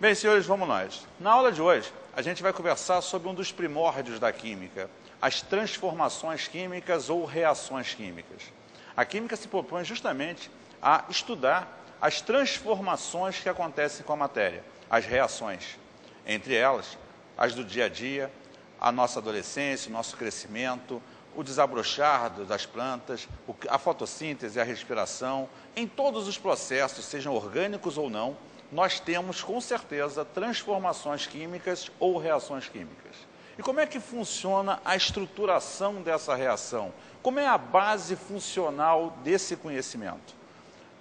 Bem, senhores, vamos nós. Na aula de hoje, a gente vai conversar sobre um dos primórdios da química, as transformações químicas ou reações químicas. A química se propõe justamente a estudar as transformações que acontecem com a matéria, as reações. Entre elas, as do dia a dia, a nossa adolescência, o nosso crescimento, o desabrochar das plantas, a fotossíntese, a respiração. Em todos os processos, sejam orgânicos ou não, nós temos, com certeza, transformações químicas ou reações químicas. E como é que funciona a estruturação dessa reação? Como é a base funcional desse conhecimento?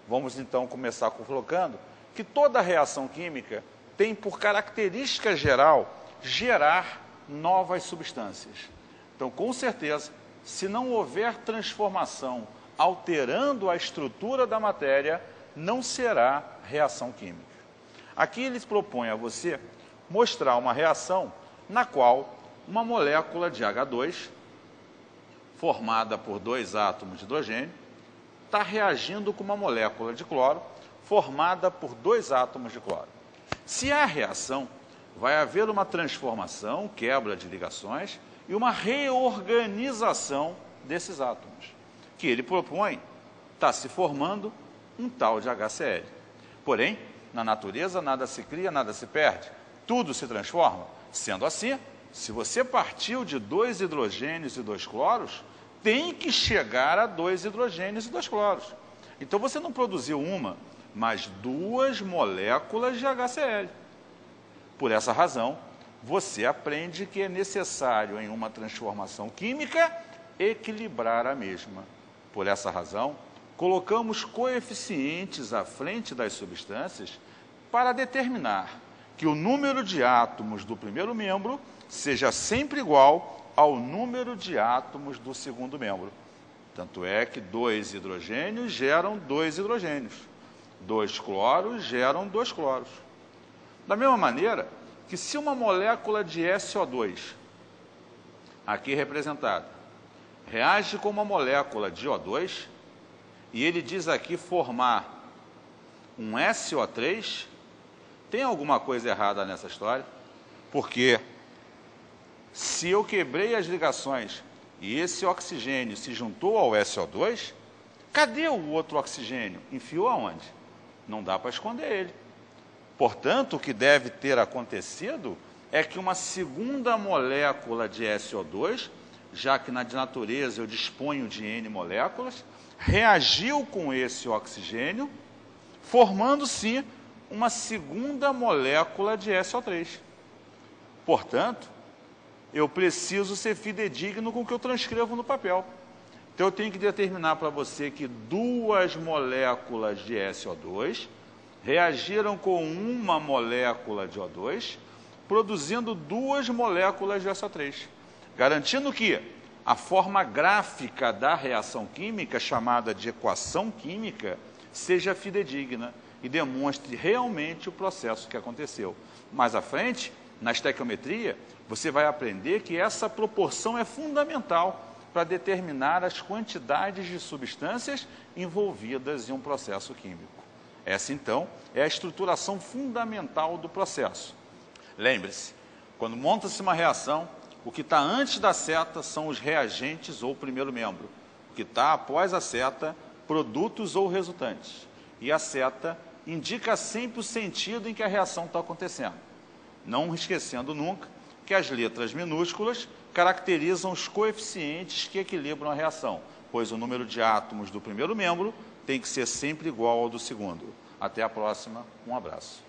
Vamos, então, começar colocando que toda reação química tem, por característica geral, gerar novas substâncias. Então, com certeza, se não houver transformação alterando a estrutura da matéria, não será reação química. Aqui eles propõem a você mostrar uma reação na qual uma molécula de H2, formada por 2 átomos de hidrogênio, está reagindo com uma molécula de cloro, formada por 2 átomos de cloro. Se há reação, vai haver uma transformação, quebra de ligações, e uma reorganização desses átomos, que ele propõe, está se formando um tal de HCl. Porém, na natureza nada se cria, nada se perde, tudo se transforma. Sendo assim, se você partiu de 2 hidrogênios e 2 cloros, tem que chegar a 2 hidrogênios e 2 cloros. Então você não produziu uma, mas 2 moléculas de HCl. Por essa razão, você aprende que é necessário, em uma transformação química, equilibrar a mesma. Por essa razão, colocamos coeficientes à frente das substâncias para determinar que o número de átomos do primeiro membro seja sempre igual ao número de átomos do segundo membro. Tanto é que 2 hidrogênios geram 2 hidrogênios, 2 cloros geram 2 cloros. Da mesma maneira que se uma molécula de SO2, aqui representada, reage com uma molécula de O2, e ele diz aqui formar um SO3, tem alguma coisa errada nessa história? Porque se eu quebrei as ligações e esse oxigênio se juntou ao SO2, cadê o outro oxigênio? Enfiou aonde? Não dá para esconder ele. Portanto, o que deve ter acontecido é que uma segunda molécula de SO2, já que na natureza eu disponho de N moléculas, reagiu com esse oxigênio, formando-se uma segunda molécula de SO3. Portanto, eu preciso ser fidedigno com o que eu transcrevo no papel. Então, eu tenho que determinar para você que 2 moléculas de SO2 reagiram com uma molécula de O2, produzindo 2 moléculas de SO3, garantindo que a forma gráfica da reação química, chamada de equação química, seja fidedigna e demonstre realmente o processo que aconteceu. Mais à frente, na estequiometria, você vai aprender que essa proporção é fundamental para determinar as quantidades de substâncias envolvidas em um processo químico. Essa, então, é a estruturação fundamental do processo. Lembre-se, quando monta-se uma reação, o que está antes da seta são os reagentes ou primeiro membro. O que está após a seta, produtos ou resultantes. E a seta indica sempre o sentido em que a reação está acontecendo. Não esquecendo nunca que as letras minúsculas caracterizam os coeficientes que equilibram a reação, pois o número de átomos do primeiro membro tem que ser sempre igual ao do segundo. Até a próxima, um abraço.